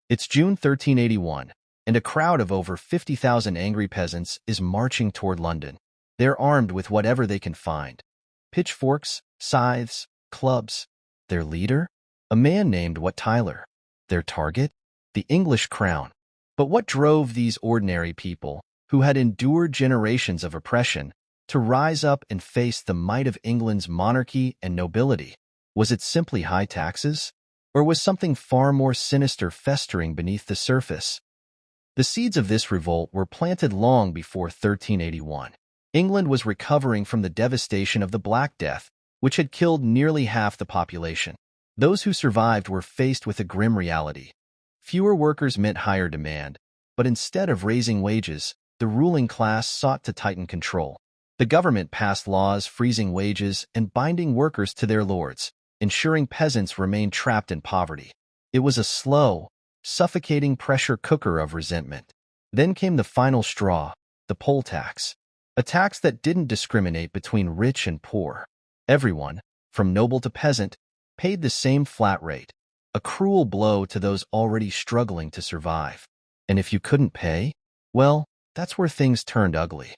It's June 1381, and a crowd of over 50,000 angry peasants is marching toward London. They're armed with whatever they can find: pitchforks, scythes, clubs. Their leader? A man named Wat Tyler. Their target? The English crown. But what drove these ordinary people, who had endured generations of oppression, to rise up and face the might of England's monarchy and nobility? Was it simply high taxes? Or was something far more sinister festering beneath the surface? The seeds of this revolt were planted long before 1381. England was recovering from the devastation of the Black Death, which had killed nearly half the population. Those who survived were faced with a grim reality. Fewer workers meant higher demand, but instead of raising wages, the ruling class sought to tighten control. The government passed laws freezing wages and binding workers to their lords, ensuring peasants remained trapped in poverty. It was a slow, suffocating pressure cooker of resentment. Then came the final straw, the poll tax, a tax that didn't discriminate between rich and poor. Everyone, from noble to peasant, paid the same flat rate, a cruel blow to those already struggling to survive. And if you couldn't pay, well, that's where things turned ugly.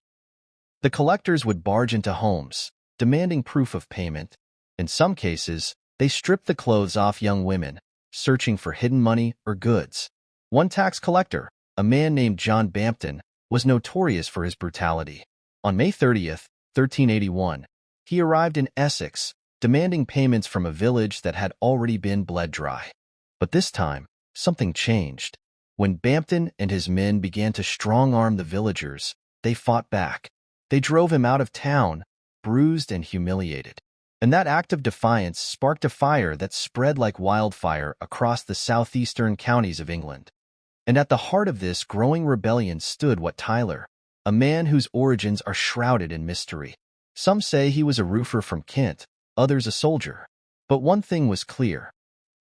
The collectors would barge into homes, demanding proof of payment. In some cases, they stripped the clothes off young women, searching for hidden money or goods. One tax collector, a man named John Bampton, was notorious for his brutality. On May 30th, 1381, he arrived in Essex, demanding payments from a village that had already been bled dry. But this time, something changed. When Bampton and his men began to strong-arm the villagers, they fought back. They drove him out of town, bruised and humiliated. And that act of defiance sparked a fire that spread like wildfire across the southeastern counties of England. And at the heart of this growing rebellion stood Wat Tyler, a man whose origins are shrouded in mystery. Some say he was a roofer from Kent, others a soldier. But one thing was clear: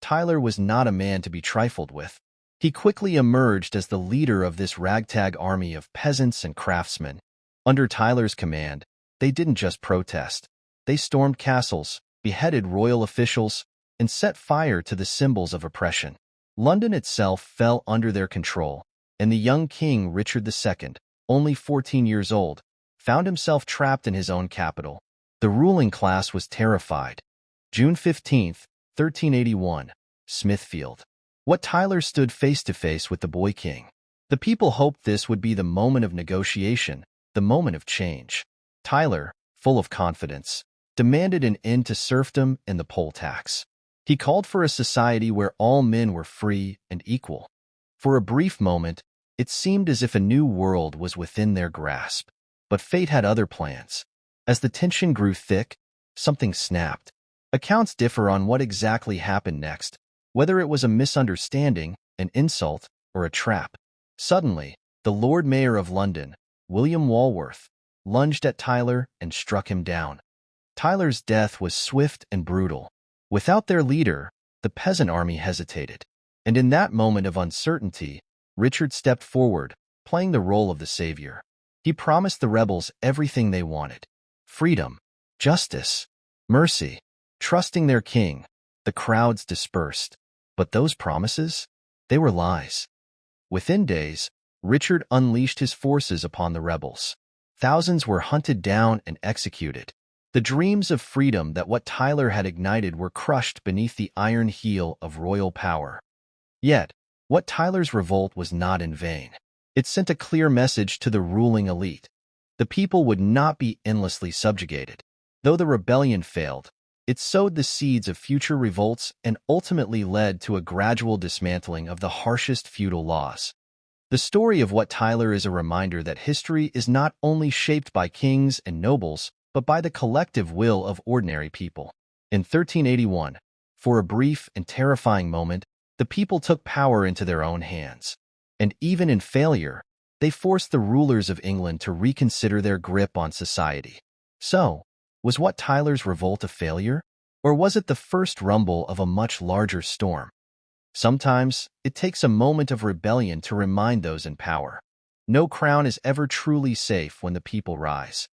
Tyler was not a man to be trifled with. He quickly emerged as the leader of this ragtag army of peasants and craftsmen. Under Tyler's command, they didn't just protest. They stormed castles, beheaded royal officials, and set fire to the symbols of oppression. London itself fell under their control, and the young King Richard II, only 14 years old, found himself trapped in his own capital. The ruling class was terrified. June 15th, 1381, Smithfield. Wat Tyler stood face to face with the boy king. The people hoped this would be the moment of negotiation, the moment of change. Tyler, full of confidence, demanded an end to serfdom and the poll tax. He called for a society where all men were free and equal. For a brief moment, it seemed as if a new world was within their grasp. But fate had other plans. As the tension grew thick, something snapped. Accounts differ on what exactly happened next, whether it was a misunderstanding, an insult, or a trap. Suddenly, the Lord Mayor of London, William Walworth, lunged at Tyler and struck him down. Tyler's death was swift and brutal. Without their leader, the peasant army hesitated. And in that moment of uncertainty, Richard stepped forward, playing the role of the savior. He promised the rebels everything they wanted: freedom, justice, mercy. Trusting their king, the crowds dispersed. But those promises? They were lies. Within days, Richard unleashed his forces upon the rebels. Thousands were hunted down and executed. The dreams of freedom that Wat Tyler had ignited were crushed beneath the iron heel of royal power. Yet, Wat Tyler's revolt was not in vain. It sent a clear message to the ruling elite. The people would not be endlessly subjugated. Though the rebellion failed, it sowed the seeds of future revolts and ultimately led to a gradual dismantling of the harshest feudal laws. The story of Wat Tyler is a reminder that history is not only shaped by kings and nobles, but by the collective will of ordinary people. In 1381, for a brief and terrifying moment, the people took power into their own hands. And even in failure, they forced the rulers of England to reconsider their grip on society. So, was Wat Tyler's revolt a failure? Or was it the first rumble of a much larger storm? Sometimes, it takes a moment of rebellion to remind those in power. No crown is ever truly safe when the people rise.